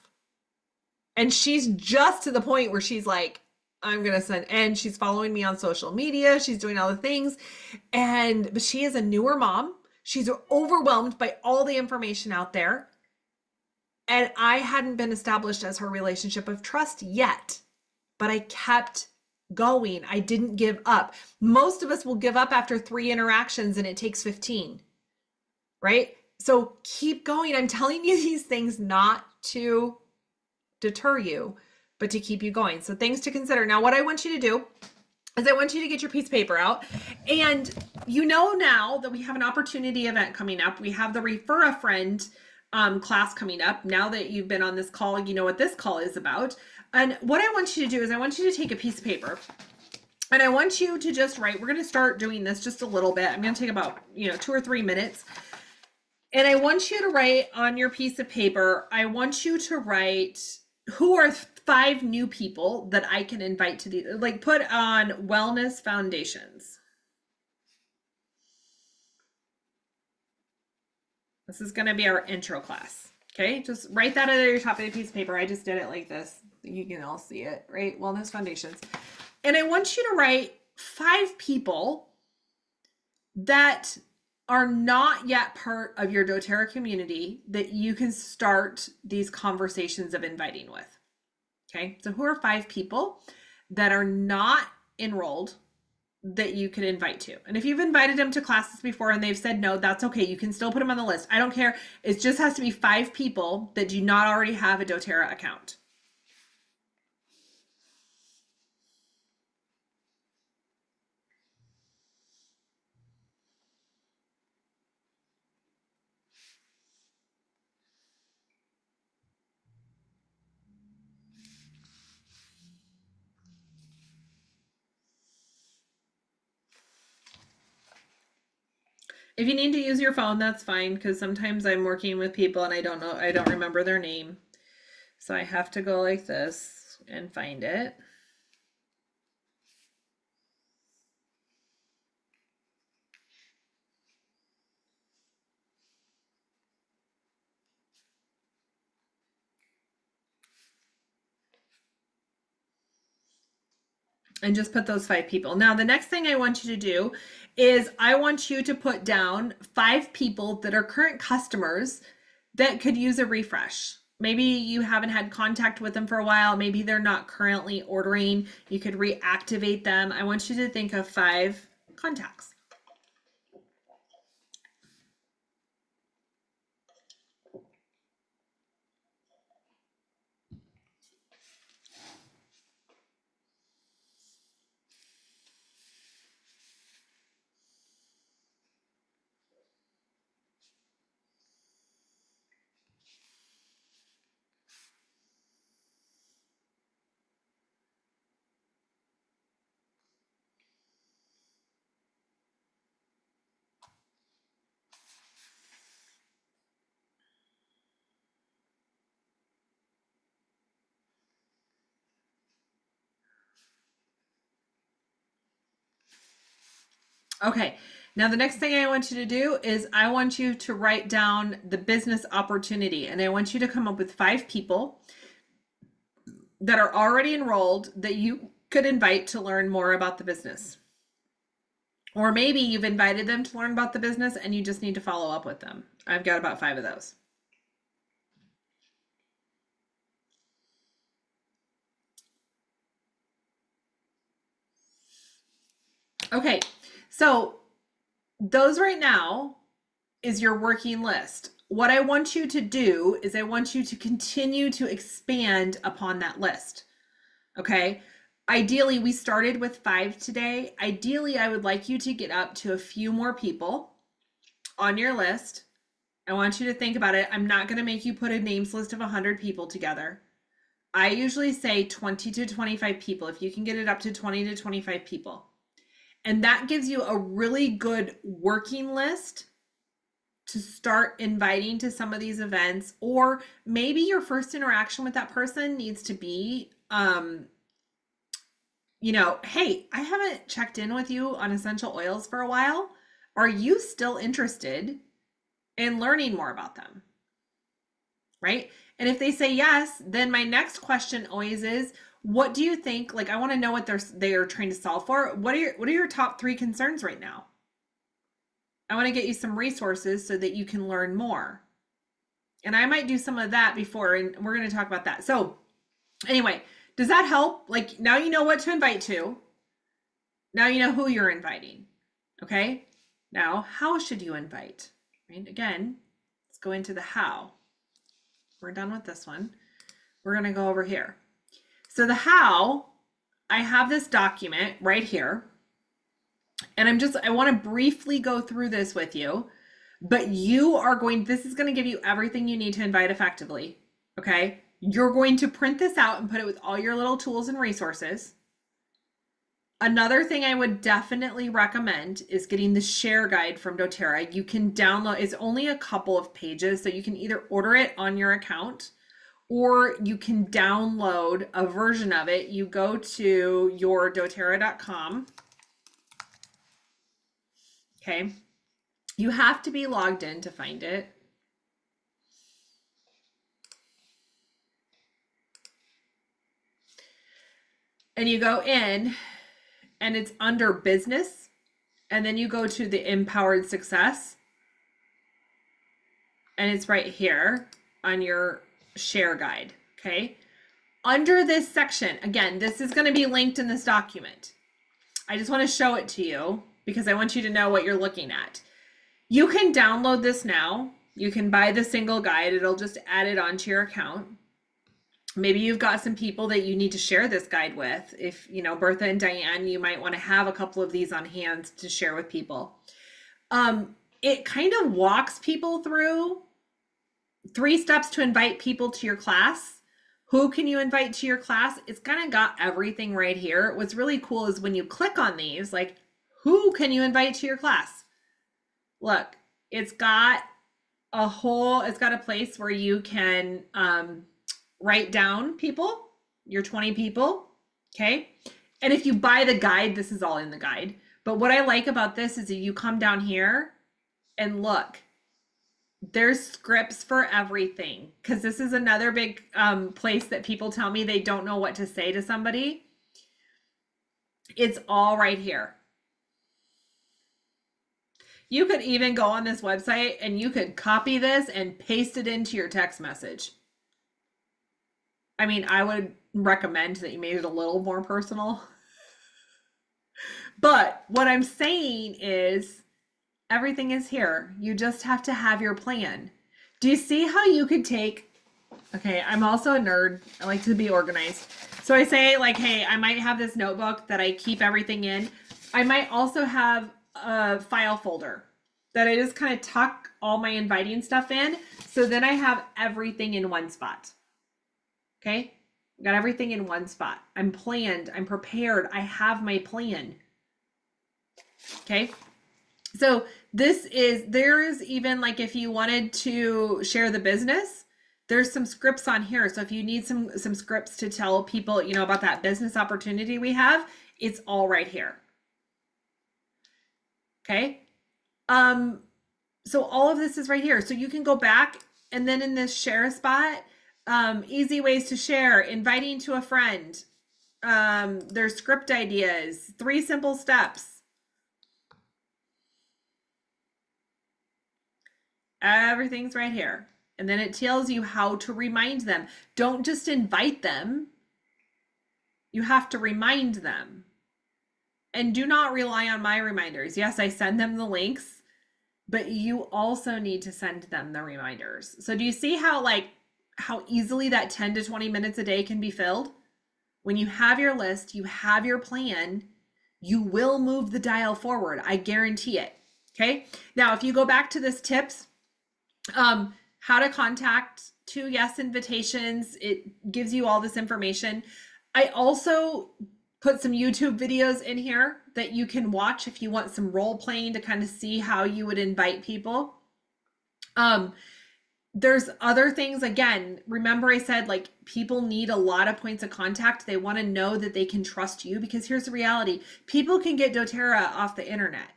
And she's just to the point where she's like, I'm going to send, and she's following me on social media. She's doing all the things. But she is a newer mom. She's overwhelmed by all the information out there. And I hadn't been established as her relationship of trust yet, but I kept going. I didn't give up. Most of us will give up after 3 interactions and it takes 15, right? So keep going. I'm telling you these things not to deter you, but to keep you going. So things to consider. Now, what I want you to do is I want you to get your piece of paper out. And now that we have an opportunity event coming up, we have the Refer a Friend class coming up. Now that you've been on this call, you know what this call is about. And what I want you to do is I want you to take a piece of paper and I want you to just write. We're going to start doing this just a little bit. I'm going to take about 2 or 3 minutes. And I want you to write on your piece of paper, I want you to write, who are 5 new people that I can invite to the, like, put on wellness foundations. This is going to be our intro class. Okay, just write that at your top of the piece of paper. I just did it like this. You can all see it, right? Wellness foundations. And I want you to write 5 people that are not yet part of your doTERRA community that you can start these conversations of inviting with. Okay, so who are 5 people that are not enrolled that you can invite to? And if you've invited them to classes before and they've said no, that's okay. You can still put them on the list. I don't care. It just has to be 5 people that do not already have a doTERRA account. If you need to use your phone, that's fine, because sometimes I'm working with people and I don't remember their name. So I have to go like this and find it. And just put those 5 people. Now, the next thing I want you to do is I want you to put down 5 people that are current customers that could use a refresh. Maybe you haven't had contact with them for a while. Maybe they're not currently ordering. You could reactivate them. I want you to think of 5 contacts. Okay, now the next thing I want you to do is I want you to write down the business opportunity, and I want you to come up with 5 people that are already enrolled that you could invite to learn more about the business. Or maybe you've invited them to learn about the business and you just need to follow up with them. I've got about 5 of those. Okay, so those right now is your working list. What I want you to do is I want you to continue to expand upon that list. Okay. Ideally, we started with 5 today. Ideally, I would like you to get up to a few more people on your list. I want you to think about it. I'm not going to make you put a names list of 100 people together. I usually say 20 to 25 people. If you can get it up to 20 to 25 people. And that gives you a really good working list to start inviting to some of these events. Or maybe your first interaction with that person needs to be, you know, hey, I haven't checked in with you on essential oils for a while. Are you still interested in learning more about them? Right? And if they say yes, then my next question always is, what do you think? Like, I want to know what they are trying to solve for. What are your top 3 concerns right now? I want to get you some resources so that you can learn more. And I might do some of that before, and we're going to talk about that. So anyway, does that help? Like, now you know what to invite to. Now you know who you're inviting. Okay. Now, how should you invite? Right? Again, let's go into the how. We're done with this one. We're going to go over here. So the how, I have this document right here. And I want to briefly go through this with you, but this is going to give you everything you need to invite effectively. Okay. You're going to print this out and put it with all your little tools and resources. Another thing I would definitely recommend is getting the share guide from doTERRA. You can download, it's only a couple of pages, so you can either order it on your account or you can download a version of it. You go to your doTERRA.com. Okay. You have to be logged in to find it. And you go in and it's under business. And then you go to the empowered success. And it's right here on your share guide. Okay. Under this section, again, this is going to be linked in this document. I just want to show it to you because I want you to know what you're looking at. You can download this now. You can buy the single guide. It'll just add it onto your account. Maybe you've got some people that you need to share this guide with. If, you know, Bertha and Diane, you might want to have a couple of these on hand to share with people. It kind of walks people through 3 steps to invite people to your class. Who can you invite to your class? It's kind of got everything right here. What's really cool is when you click on these, like, who can you invite to your class? Look, it's got a place where you can write down people, your 20 people, okay? And if you buy the guide, this is all in the guide. But what I like about this is that you come down here and look, there's scripts for everything, because this is another big place that people tell me they don't know what to say to somebody. It's all right here. You could even go on this website and you could copy this and paste it into your text message. I mean, I would recommend that you made it a little more personal. But what I'm saying is everything is here. You just have to have your plan. Do you see how you could take, okay, I'm also a nerd. I like to be organized. So I say like, hey, I might have this notebook that I keep everything in. I might also have a file folder that I just kind of tuck all my inviting stuff in. So then I have everything in one spot. Okay. Got everything in one spot. I'm planned. I'm prepared. I have my plan. Okay. So there is even like, if you wanted to share the business, there's some scripts on here. So if you need some scripts to tell people, you know, about that business opportunity we have, it's all right here. Okay. So all of this is right here. So you can go back and then in this share spot, easy ways to share, inviting to a friend. There's script ideas, 3 simple steps. Everything's right here. And then it tells you how to remind them. Don't just invite them. You have to remind them. And do not rely on my reminders. Yes, I send them the links, but you also need to send them the reminders. So do you see how easily that 10 to 20 minutes a day can be filled? When you have your list, you have your plan, you will move the dial forward. I guarantee it. Okay. Now, if you go back to this tips, how to contact 2 yes invitations, it gives you all this information. I also put some YouTube videos in here that you can watch if you want some role playing to kind of see how you would invite people. There's other things. Again, remember I said like people need a lot of points of contact. They want to know that they can trust you, because here's the reality. People can get doTERRA off the internet.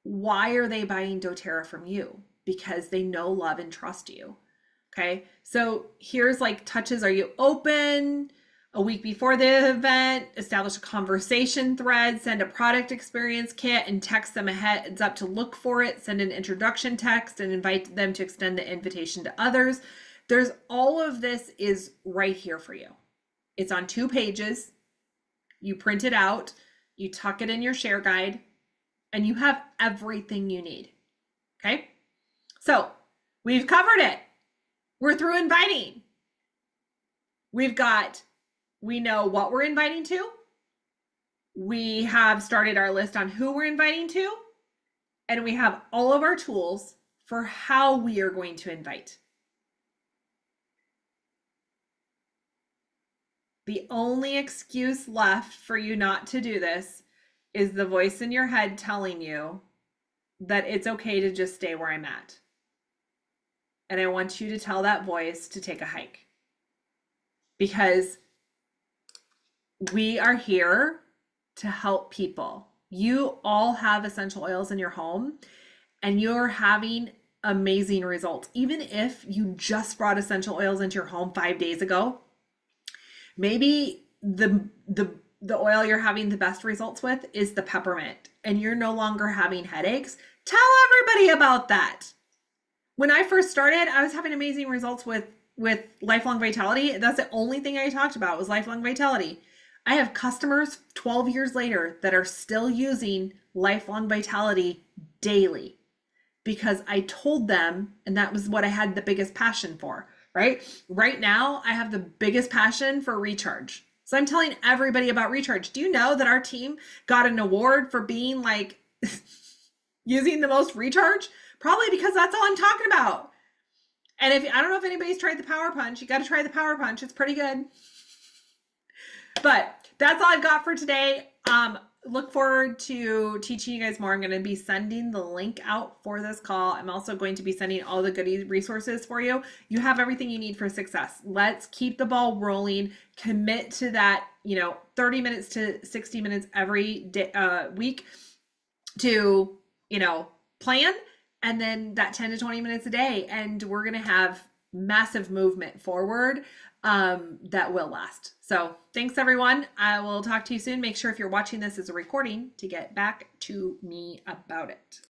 Why are they buying doTERRA from you? Because they know, love, and trust you. Okay. So here's like touches. Are you open? A week before the event, establish a conversation thread, send a product experience kit and text them a heads up to look for it, send an introduction text and invite them to extend the invitation to others. There's all of this is right here for you. It's on 2 pages. You print it out, you tuck it in your share guide, and you have everything you need. Okay. So we've covered it. We're through inviting. We know what we're inviting to. We have started our list on who we're inviting to, and we have all of our tools for how we are going to invite. The only excuse left for you not to do this is the voice in your head telling you that it's okay to just stay where I'm at. And I want you to tell that voice to take a hike, because we are here to help people. You all have essential oils in your home and you're having amazing results. Even if you just brought essential oils into your home 5 days ago, maybe the oil you're having the best results with is the peppermint and you're no longer having headaches. Tell everybody about that. When I first started, I was having amazing results with lifelong vitality. That's the only thing I talked about was lifelong vitality. I have customers 12 years later that are still using lifelong vitality daily because I told them, and that was what I had the biggest passion for, right? Right now, I have the biggest passion for recharge. So I'm telling everybody about recharge. Do you know that our team got an award for being like using the most recharge? Probably because that's all I'm talking about. And I don't know if anybody's tried the Power Punch, you got to try the Power Punch. It's pretty good. But that's all I've got for today. Look forward to teaching you guys more. I'm going to be sending the link out for this call. I'm also going to be sending all the goodies resources for you. You have everything you need for success. Let's keep the ball rolling. Commit to that, 30 minutes to 60 minutes every day, week to, plan, and then that 10 to 20 minutes a day. And we're going to have massive movement forward that will last. So thanks everyone. I will talk to you soon. Make sure if you're watching this as a recording to get back to me about it.